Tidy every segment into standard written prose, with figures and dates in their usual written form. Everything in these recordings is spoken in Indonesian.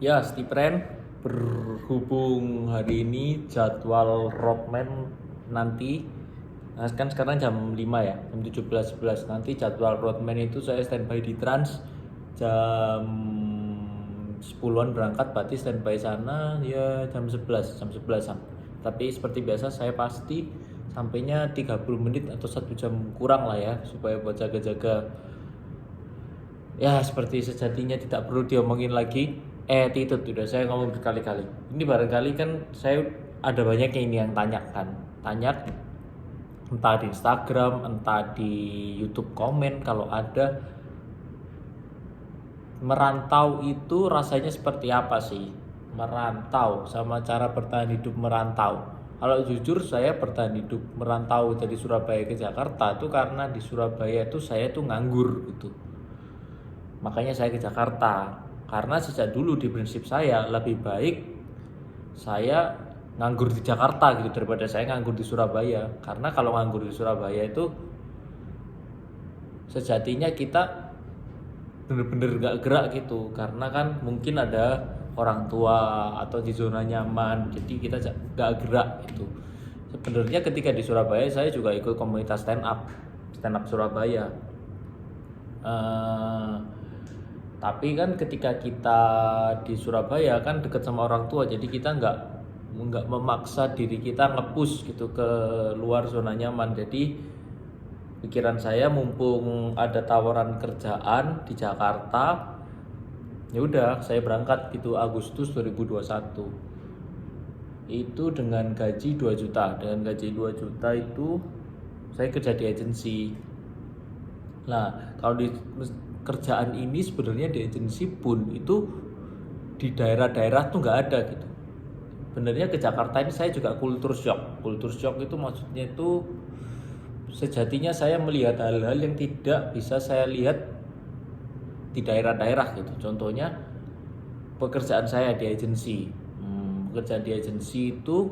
Ya, Stipren, berhubung hari ini jadwal roadman nanti, nah kan sekarang jam 5 ya, jam 17.11 nanti jadwal roadman itu saya standby di Trans jam 10-an berangkat, berarti standby sana ya jam 11, jam 11-an. Tapi seperti biasa saya pasti sampainya 30 menit atau 1 jam kurang lah ya, supaya buat jaga-jaga. Ya seperti sejatinya tidak perlu diomongin lagi, attitude udah saya ngomong berkali-kali. Ini barangkali kan saya ada banyak yang ini yang tanya entah di Instagram, entah di YouTube komen kalau ada, merantau itu rasanya seperti apa sih? Merantau sama cara bertahan hidup merantau. Kalau jujur saya bertahan hidup merantau dari Surabaya ke Jakarta itu karena di Surabaya itu saya tuh nganggur gitu. Makanya saya ke Jakarta. Karena sejak dulu di prinsip saya lebih baik saya nganggur di Jakarta gitu daripada saya nganggur di Surabaya. Karena kalau nganggur di Surabaya itu sejatinya kita bener-bener gak gerak gitu. Karena kan mungkin ada orang tua atau di zona nyaman, jadi kita gak gerak gitu. Sebenarnya ketika di Surabaya saya juga ikut komunitas stand up Surabaya. Eh, tapi kan ketika kita di Surabaya kan deket sama orang tua, jadi kita nggak memaksa diri kita ngepush gitu ke luar zona nyaman. Jadi pikiran saya mumpung ada tawaran kerjaan di Jakarta, ya udah saya berangkat gitu Agustus 2021. Itu dengan gaji 2 juta. Dengan gaji 2 juta itu saya kerja di agensi. Nah, kalau di kerjaan ini sebenarnya di agensi pun itu di daerah-daerah tuh nggak ada gitu. Sebenarnya ke Jakarta ini saya juga culture shock. Culture shock itu maksudnya itu sejatinya saya melihat hal-hal yang tidak bisa saya lihat di daerah-daerah gitu. Contohnya pekerjaan saya di agensi. Pekerjaan di agensi itu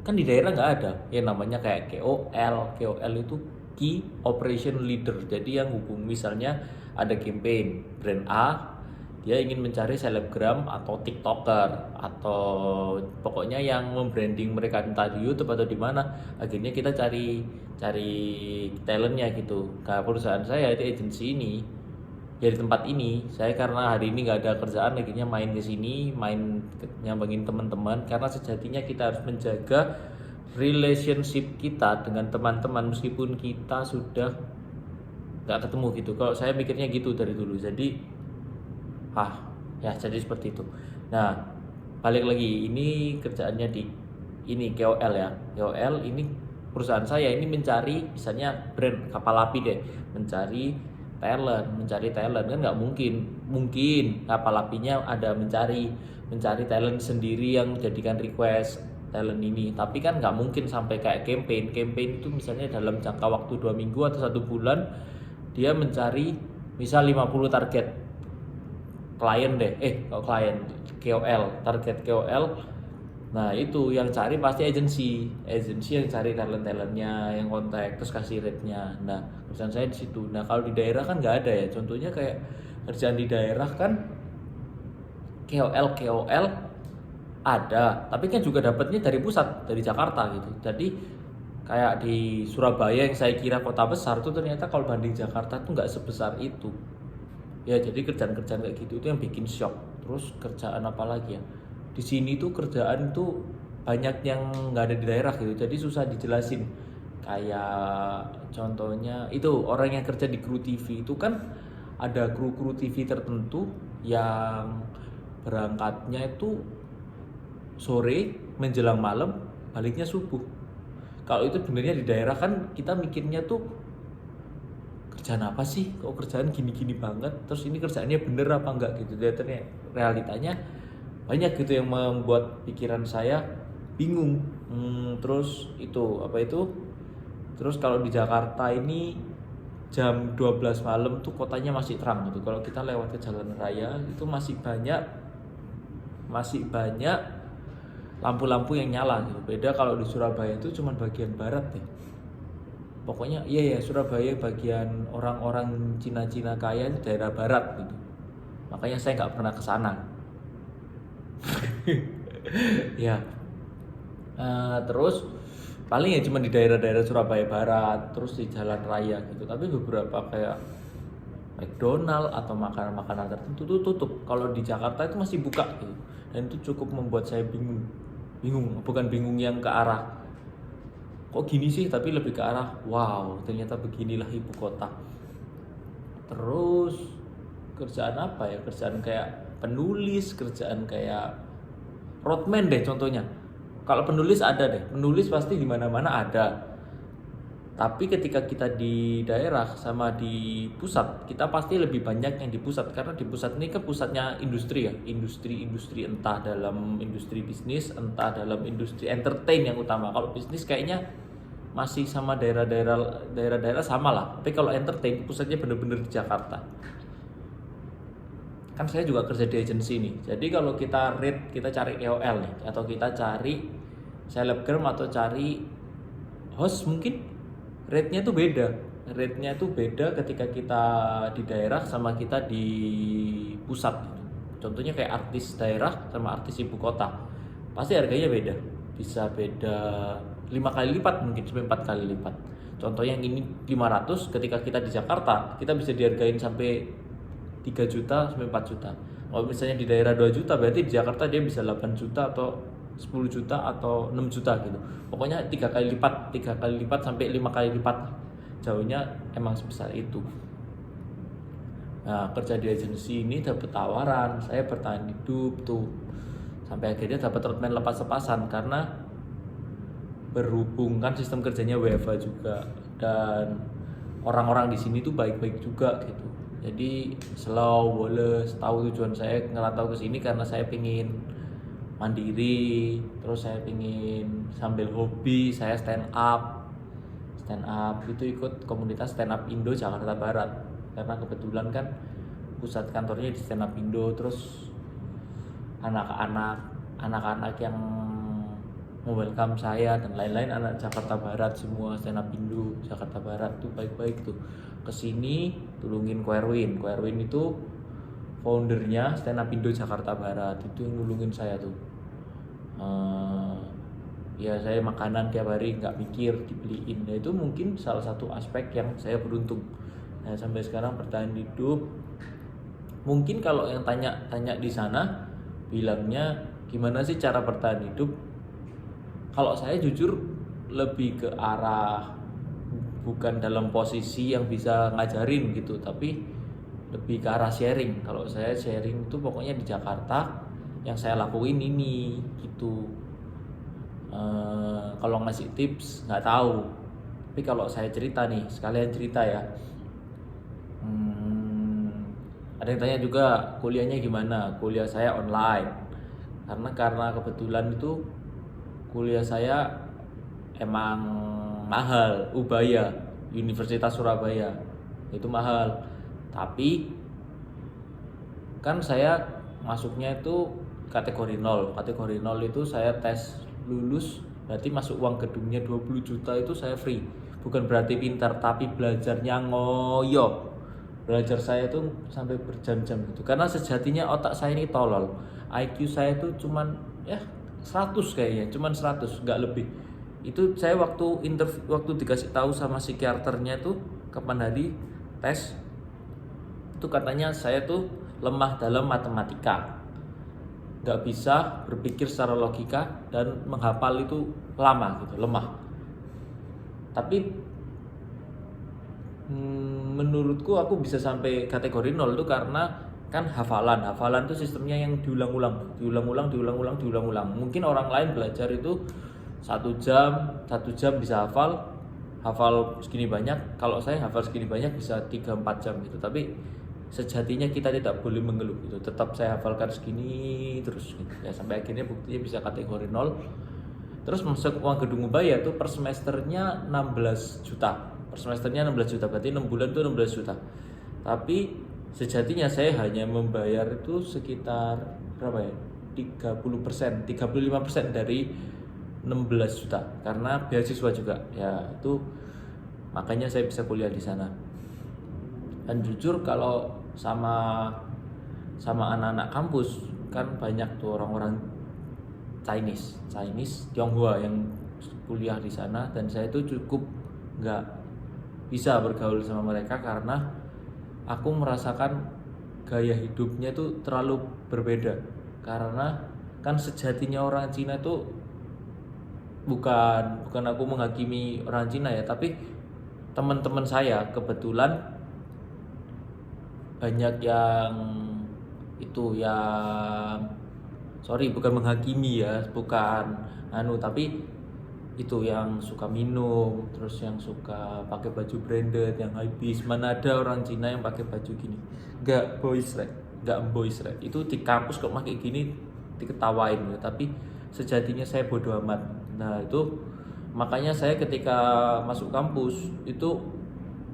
kan di daerah nggak ada yang namanya kayak KOL itu Key Operation Leader. Jadi yang hubung misalnya ada campaign brand A, dia ingin mencari selebgram atau tiktoker atau pokoknya yang membranding mereka entah di YouTube atau di mana. Akhirnya kita cari cari talentnya gitu. Nah, perusahaan saya itu agensi ini dari tempat ini saya karena hari ini nggak ada kerjaan akhirnya main ke sini, main nyambangin teman-teman karena sejatinya kita harus menjaga relationship kita dengan teman-teman meskipun kita sudah nggak ketemu gitu. Kalau saya mikirnya gitu dari dulu, jadi ya jadi seperti itu. Nah, balik lagi ini kerjaannya di ini KOL ya. KOL ini perusahaan saya ini mencari misalnya brand kapal api deh, mencari talent kan nggak mungkin kapal apinya ada mencari talent sendiri yang menjadikan request talent ini, tapi kan nggak mungkin sampai kayak campaign itu misalnya dalam jangka waktu 2 minggu atau 1 bulan dia mencari misal 50 target klien deh kalau klien KOL target KOL. Nah itu yang cari pasti agensi yang cari talentnya yang kontak terus kasih rate-nya. Nah perusahaan saya di situ. Nah kalau di daerah kan nggak ada ya. Contohnya kayak kerjaan di daerah kan KOL ada, tapi kan juga dapatnya dari pusat dari Jakarta gitu. Jadi kayak di Surabaya yang saya kira kota besar tuh ternyata kalau banding Jakarta tuh nggak sebesar itu. Ya jadi kerjaan-kerjaan kayak gitu itu yang bikin shock. Terus kerjaan apa lagi ya? Di sini tuh kerjaan tuh banyak yang nggak ada di daerah gitu, jadi susah dijelasin. Kayak contohnya itu orang yang kerja di kru TV itu kan ada kru TV tertentu yang berangkatnya itu sore menjelang malam, baliknya subuh. Kalau itu sebenarnya di daerah kan kita mikirnya tuh kerjaan apa sih? Kok kerjaan gini-gini banget? Terus ini kerjaannya bener apa enggak gitu? Ternyata realitanya banyak gitu yang membuat pikiran saya bingung. Terus itu apa itu? Terus kalau di Jakarta ini jam 12 malam tuh kotanya masih terang gitu. Kalau kita lewat ke jalan raya itu masih banyak lampu-lampu yang nyala gitu. Beda kalau di Surabaya itu cuma bagian barat deh. Pokoknya iya ya Surabaya bagian orang-orang Cina-Cina kaya di daerah barat gitu. Makanya saya nggak pernah ke sana. Ya. Terus paling ya cuma di daerah-daerah Surabaya Barat, terus di jalan raya gitu. Tapi beberapa kayak McDonald atau makanan-makanan tertentu tuh tutup. Kalau di Jakarta itu masih buka gitu. Dan itu cukup membuat saya bingung. Bingung, bukan bingung yang ke arah kok gini sih, tapi lebih ke arah wow, ternyata beginilah ibu kota. Terus kerjaan apa ya? Kerjaan kayak penulis, kerjaan kayak roadman deh contohnya. Kalau penulis ada deh, penulis pasti di mana-mana ada. Tapi ketika kita di daerah sama di pusat, kita pasti lebih banyak yang di pusat karena di pusat ini kan pusatnya industri ya, industri entah dalam industri bisnis, entah dalam industri entertain yang utama. Kalau bisnis kayaknya masih sama daerah-daerah sama lah. Tapi kalau entertain pusatnya bener-bener di Jakarta. Kan saya juga kerja di agency nih. Jadi kalau kita read, kita cari KOL nih, atau kita cari selebgram atau cari host mungkin rate-nya tuh beda. Rate-nya tuh beda ketika kita di daerah sama kita di pusat gitu. Contohnya kayak artis daerah sama artis ibu kota. Pasti harganya beda. Bisa beda 5 kali lipat mungkin sampai 4 kali lipat. Contohnya yang ini 500, ketika kita di Jakarta, kita bisa dihargain sampai 3 juta sampai 4 juta. Kalau misalnya di daerah 2 juta, berarti di Jakarta dia bisa 8 juta atau 10 juta atau 6 juta gitu. Pokoknya 3 kali lipat sampai 5 kali lipat. Jauhnya emang sebesar itu. Nah, kerja di agensi ini dapat tawaran, saya bertahan hidup tuh. Sampai akhirnya dapat roadman lepas-lepasan karena berhubung kan sistem kerjanya WFH juga dan orang-orang di sini tuh baik-baik juga gitu. Jadi slow, boles, tahu tujuan saya ngerantau ke sini karena saya pingin mandiri, terus saya pingin sambil hobi saya stand up itu ikut komunitas stand up Indo Jakarta Barat karena kebetulan kan pusat kantornya di stand up Indo, terus anak-anak yang welcome saya dan lain-lain anak Jakarta Barat semua stand up Indo Jakarta Barat tuh baik-baik tuh kesini tulungin Ko Erwin itu foundernya stand up Indo Jakarta Barat, itu yang nulungin saya tuh. Ya saya makanan tiap hari nggak mikir dibeliin, nah itu mungkin salah satu aspek yang saya beruntung. Nah sampai sekarang bertahan hidup. Mungkin kalau yang tanya di sana bilangnya gimana sih cara bertahan hidup, kalau saya jujur lebih ke arah bukan dalam posisi yang bisa ngajarin gitu, tapi lebih ke arah sharing. Kalau saya sharing itu pokoknya di Jakarta yang saya lakuin ini gitu. Kalau ngasih tips nggak tahu, tapi kalau saya cerita nih sekalian cerita ya. Ada yang tanya juga kuliahnya gimana? Kuliah saya online karena kebetulan itu kuliah saya emang mahal, Ubaya, Universitas Surabaya itu mahal. Tapi kan saya masuknya itu kategori 0. Kategori 0 itu saya tes lulus, berarti masuk uang gedungnya 20 juta itu saya free. Bukan berarti pintar, tapi belajarnya ngoyo. Belajar saya tuh sampai berjam-jam gitu. Karena sejatinya otak saya ini tolol. IQ saya tuh cuman ya 100 kayaknya, cuman 100, nggak lebih. Itu saya waktu dikasih tahu sama psikiaternya tuh kapan hari tes, itu katanya saya tuh lemah dalam matematika, nggak bisa berpikir secara logika dan menghafal itu lama gitu, lemah. Tapi menurutku aku bisa sampai kategori 0 tuh karena kan hafalan tuh sistemnya yang diulang-ulang. Mungkin orang lain belajar itu 1 jam bisa hafal segini banyak. Kalau saya hafal segini banyak bisa 3-4 jam gitu. Tapi sejatinya kita tidak boleh mengeluh gitu. Tetap saya hafalkan segini terus gitu. Ya sampai akhirnya buktinya bisa kategori 0. Terus masuk uang gedung Ubaya tuh per semesternya 16 juta. Per semesternya 16 juta, berarti 6 bulan tuh 16 juta. Tapi sejatinya saya hanya membayar itu sekitar berapa ya? 30%, 35% dari 16 juta karena beasiswa juga. Ya, itu makanya saya bisa kuliah di sana. Dan jujur kalau sama anak-anak kampus kan banyak tuh orang-orang Chinese Tionghoa yang kuliah di sana, dan saya itu cukup nggak bisa bergaul sama mereka karena aku merasakan gaya hidupnya itu terlalu berbeda. Karena kan sejatinya orang Cina tuh bukan aku menghakimi orang Cina ya, tapi teman-teman saya kebetulan banyak yang itu yang bukan menghakimi ya, bukan tapi itu yang suka minum, terus yang suka pakai baju branded yang hypebeast. Mana ada orang Cina yang pakai baju gini, nggak boys right, itu di kampus kok pakai gini diketawain ya. Tapi sejatinya saya bodoh amat. Nah itu makanya saya ketika masuk kampus itu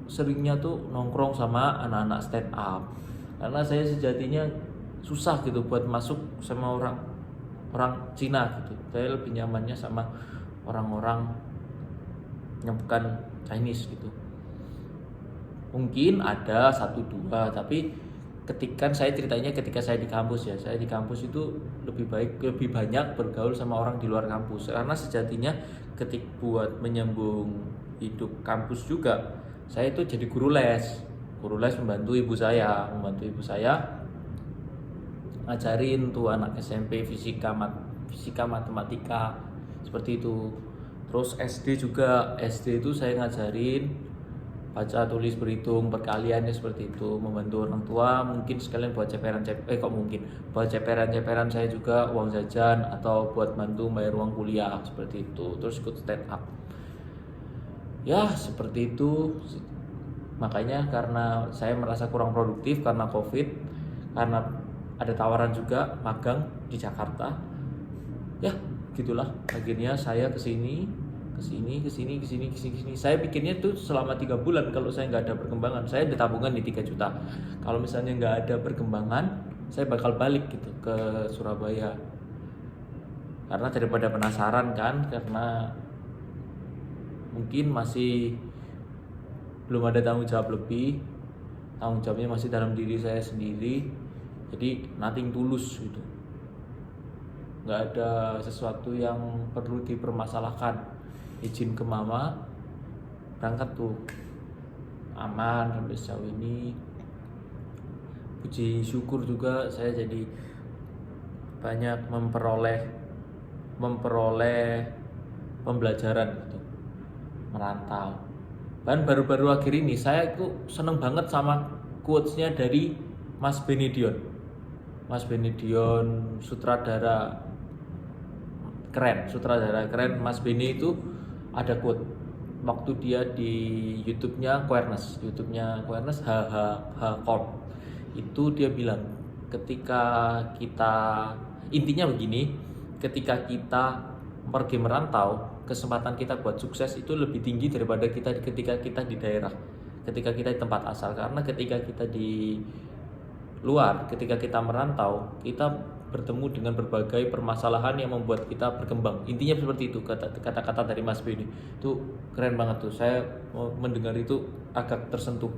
seringnya tuh nongkrong sama anak-anak stand up, karena saya sejatinya susah gitu buat masuk sama orang Cina gitu. Saya lebih nyamannya sama orang-orang yang bukan Chinese gitu. Mungkin ada 1-2, tapi ketika saya di kampus ya, saya di kampus itu lebih banyak bergaul sama orang di luar kampus, karena sejatinya buat menyambung hidup kampus juga, saya itu jadi guru les membantu ibu saya ngajarin tuh anak SMP fisika matematika seperti itu. Terus SD itu saya ngajarin baca tulis berhitung perkalian ya, seperti itu, membantu orang tua, mungkin sekalian buat buat ceperan saya juga uang jajan atau buat bantu bayar uang kuliah seperti itu. Terus ikut stand up ya seperti itu. Makanya karena saya merasa kurang produktif karena COVID, karena ada tawaran juga magang di Jakarta ya, gitulah akhirnya saya kesini. Saya pikirnya tuh selama 3 bulan kalau saya nggak ada perkembangan, saya ada tabungan di 3 juta. Kalau misalnya nggak ada perkembangan, saya bakal balik gitu ke Surabaya. Karena daripada penasaran kan, karena mungkin masih belum ada tanggung jawab lebih, tanggung jawabnya masih dalam diri saya sendiri. Jadi nothing tulus gitu, nggak ada sesuatu yang perlu dipermasalahkan. Izin ke mama, berangkat tuh aman sampai sejauh ini. Puji syukur juga saya jadi banyak memperoleh pembelajaran gitu, merantau. Dan baru-baru akhir ini saya tuh seneng banget sama quotes-nya dari Mas Benedion, sutradara keren. Mas Beni itu ada quote waktu dia di YouTube-nya Queerness Corp. Itu dia bilang, intinya begini, ketika kita pergi merantau, kesempatan kita buat sukses itu lebih tinggi daripada ketika kita di daerah, ketika kita di tempat asal. Karena ketika kita di luar, ketika kita merantau, kita bertemu dengan berbagai permasalahan yang membuat kita berkembang. Intinya seperti itu, kata-kata dari Mas Beni itu keren banget tuh. Saya mendengar itu agak tersentuh.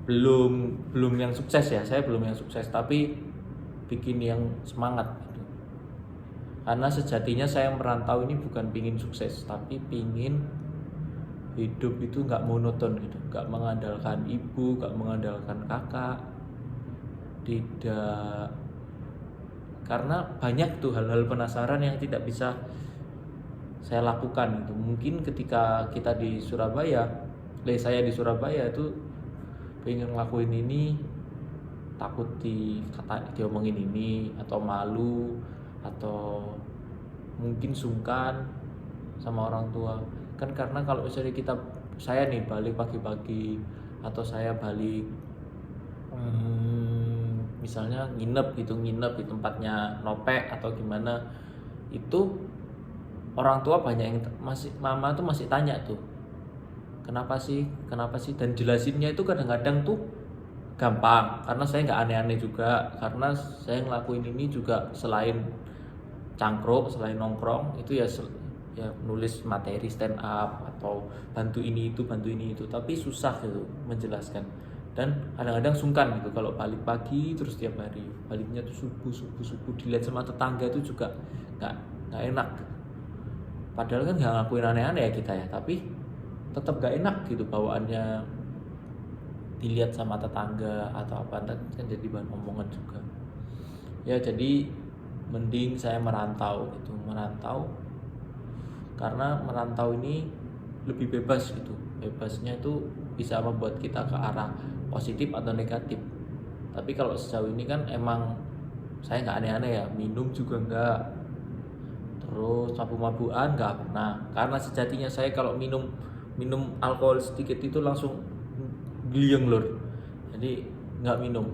Belum yang sukses ya, saya belum yang sukses, tapi bikin yang semangat gitu. Karena sejatinya saya merantau ini bukan pingin sukses, tapi pingin hidup itu nggak monoton gitu, nggak mengandalkan ibu, nggak mengandalkan kakak. Tidak, karena banyak tuh hal-hal penasaran yang tidak bisa saya lakukan gitu. Mungkin ketika saya di Surabaya itu pengen ngelakuin ini, takut diomongin ini, atau malu, atau mungkin sungkan sama orang tua kan. Karena kalau misalnya saya nih balik pagi-pagi, atau saya balik misalnya nginep di tempatnya Nopek atau gimana, itu orang tua banyak yang mama tuh masih tanya tuh kenapa sih, dan jelasinnya itu kadang-kadang tuh gampang, karena saya nggak aneh-aneh juga, karena saya ngelakuin ini juga selain cangkruk, selain nongkrong itu ya nulis materi stand up atau bantu ini itu, tapi susah gitu menjelaskan. dan kadang-kadang sungkan gitu kalau balik pagi terus tiap hari, baliknya tuh subuh dilihat sama tetangga itu juga nggak enak gitu. Padahal kan nggak ngakuin aneh-aneh ya kita ya, tapi tetap gak enak gitu bawaannya dilihat sama tetangga atau apa, kan jadi bahan omongan juga ya. Jadi mending saya merantau gitu, karena merantau ini lebih bebas gitu. Bebasnya itu bisa membuat kita ke arah positif atau negatif. Tapi kalau sejauh ini kan emang saya nggak aneh-aneh ya, minum juga nggak, terus mabuk-mabukan nggak pernah. Karena sejatinya saya kalau minum alkohol sedikit itu langsung geliang lur, jadi nggak minum.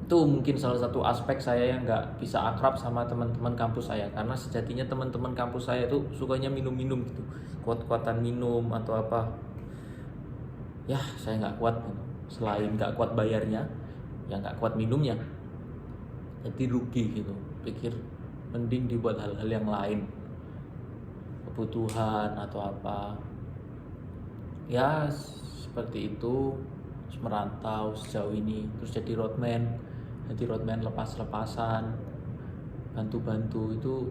Itu mungkin salah satu aspek saya yang nggak bisa akrab sama teman-teman kampus saya, karena sejatinya teman-teman kampus saya itu sukanya minum-minum gitu, kuat-kuatan minum atau apa ya. Saya nggak kuat gitu. Selain nggak kuat bayarnya ya nggak kuat minumnya, jadi rugi gitu. Pikir mending dibuat hal-hal yang lain, kebutuhan atau apa ya, seperti itu. Terus merantau sejauh ini, terus jadi roadman lepas-lepasan, bantu-bantu, itu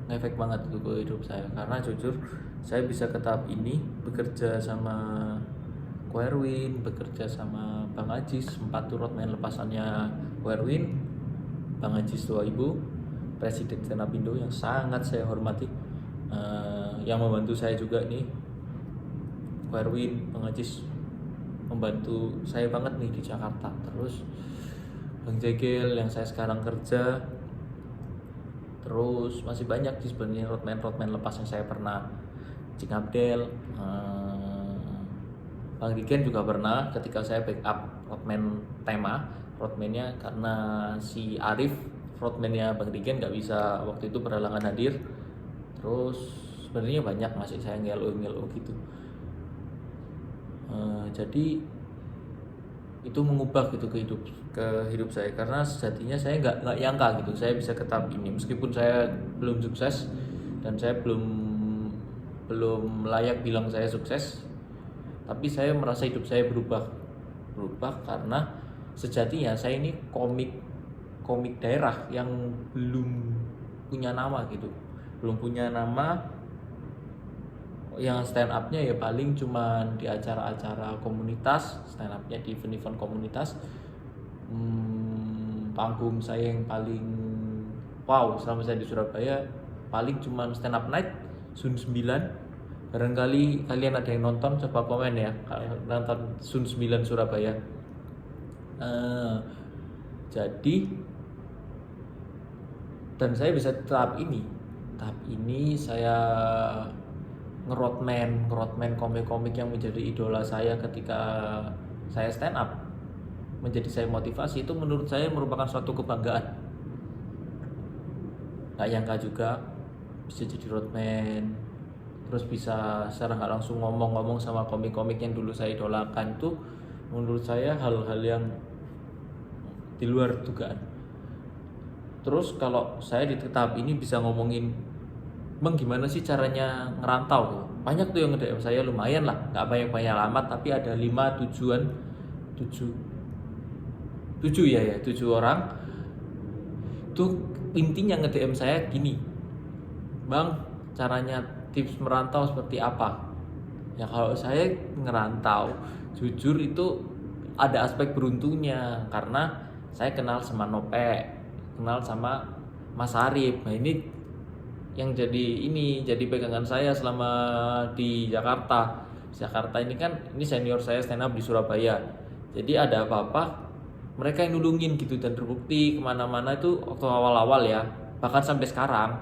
ngefek banget itu ke hidup saya. Karena jujur saya bisa ke tahap ini bekerja sama Ko Erwin, bekerja sama Bang Ajis, 4 tuh roadman lepasannya Ko Erwin, Bang Ajis 2000, Presiden Senapindo yang sangat saya hormati, yang membantu saya juga nih Ko Erwin, Bang Ajis membantu saya banget nih di Jakarta. Terus Bang Jegel yang saya sekarang kerja, terus masih banyak sih sebenarnya roadman lepas yang saya pernah. Cing Abdel, Bang Rigen juga pernah ketika saya backup roadman tema. Roadmannya karena si Arif, roadmannya Bang Rigen nggak bisa waktu itu berhalangan hadir. Terus sebenarnya banyak masih saya ngelo gitu. Jadi itu mengubah gitu ke hidup saya, karena sejatinya saya nggak nyangka gitu saya bisa ke tahap ini, meskipun saya belum sukses dan saya belum layak bilang saya sukses, tapi saya merasa hidup saya berubah karena sejatinya saya ini komik daerah yang belum punya nama gitu, yang stand up-nya ya paling cuman di acara-acara komunitas, stand up-nya di event-event komunitas. Panggung saya yang paling wow selama saya di Surabaya paling cuman stand up night Sun 9. Barangkali kalian ada yang nonton, coba komen ya kalau nonton Sun 9 Surabaya. Jadi dan saya bisa tahap ini saya ngerotman komik-komik yang menjadi idola saya ketika saya stand up, menjadi saya motivasi. Itu menurut saya merupakan suatu kebanggaan. Gak nyangka juga bisa jadi roadman, terus bisa secara gak langsung ngomong sama komik-komik yang dulu saya idolakan. Itu menurut saya hal-hal yang di luar dugaan. Terus kalau saya di tahap ini bisa ngomongin, Bang gimana sih caranya ngerantau? Banyak tuh yang nge-DM saya, lumayan lah, gak banyak-banyak alamat, tapi ada 7 orang. Tuh intinya nge-DM saya gini, Bang caranya tips merantau seperti apa? Ya kalau saya ngerantau, jujur itu ada aspek beruntungnya, karena saya kenal sama Nope, kenal sama Mas Arif. Nah ini yang jadi pegangan saya selama di Jakarta. Ini kan ini senior saya stand up di Surabaya. Jadi ada apa-apa mereka yang nulungin gitu, dan terbukti kemana-mana itu waktu awal-awal ya, bahkan sampai sekarang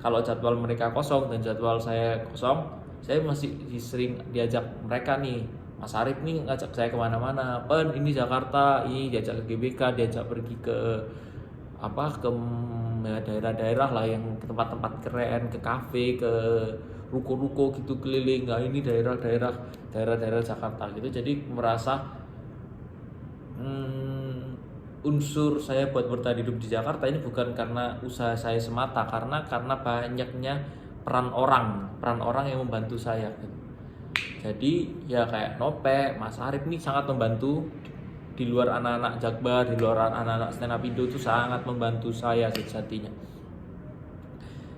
kalau jadwal mereka kosong dan jadwal saya kosong, saya masih sering diajak mereka nih. Mas Arif nih ngajak saya kemana-mana, ini Jakarta, ini diajak ke GBK, diajak pergi ke daerah-daerah lah, yang ke tempat-tempat keren, ke kafe, ke ruko-ruko gitu keliling. Nah ini daerah-daerah Jakarta gitu. Jadi merasa unsur saya buat bertahan hidup di Jakarta ini bukan karena usaha saya semata, karena banyaknya peran orang yang membantu saya gitu. Jadi ya kayak Nope, Mas Arif ini sangat membantu di luar anak-anak Jakbar, di luar anak-anak stand up Indo itu sangat membantu saya sejatinya.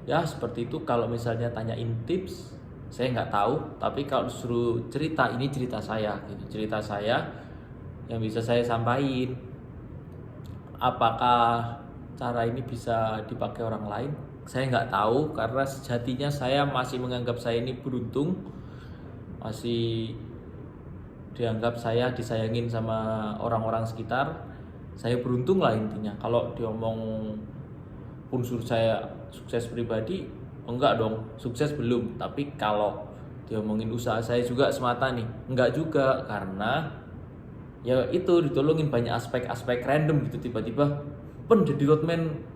Ya seperti itu. Kalau misalnya tanyain tips, saya nggak tahu. Tapi kalau disuruh cerita, ini cerita saya, gitu. Cerita saya yang bisa saya sampaikan. Apakah cara ini bisa dipakai orang lain? Saya nggak tahu, karena sejatinya saya masih menganggap saya ini beruntung, masih dianggap saya disayangin sama orang-orang sekitar. Saya beruntung lah intinya. Kalau diomong unsur saya sukses pribadi, enggak dong, sukses belum. Tapi kalau diomongin usaha saya juga semata nih, enggak juga, karena ya itu ditolongin banyak aspek-aspek random gitu. Tiba-tiba jadi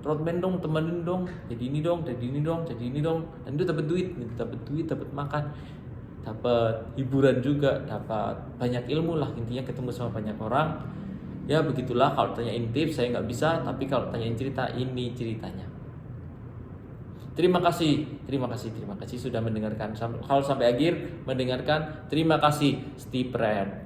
roadman dong, temenin dong, jadi ini dong, jadi ini dong, jadi ini dong, dan itu dapat duit, dapat makan, dapat hiburan juga, dapat banyak ilmu lah intinya, ketemu sama banyak orang. Ya begitulah. Kalau tanyain tips saya nggak bisa, tapi kalau tanyain cerita, ini ceritanya. Terima kasih sudah mendengarkan. Kalau sampai akhir mendengarkan, terima kasih Steve Ren.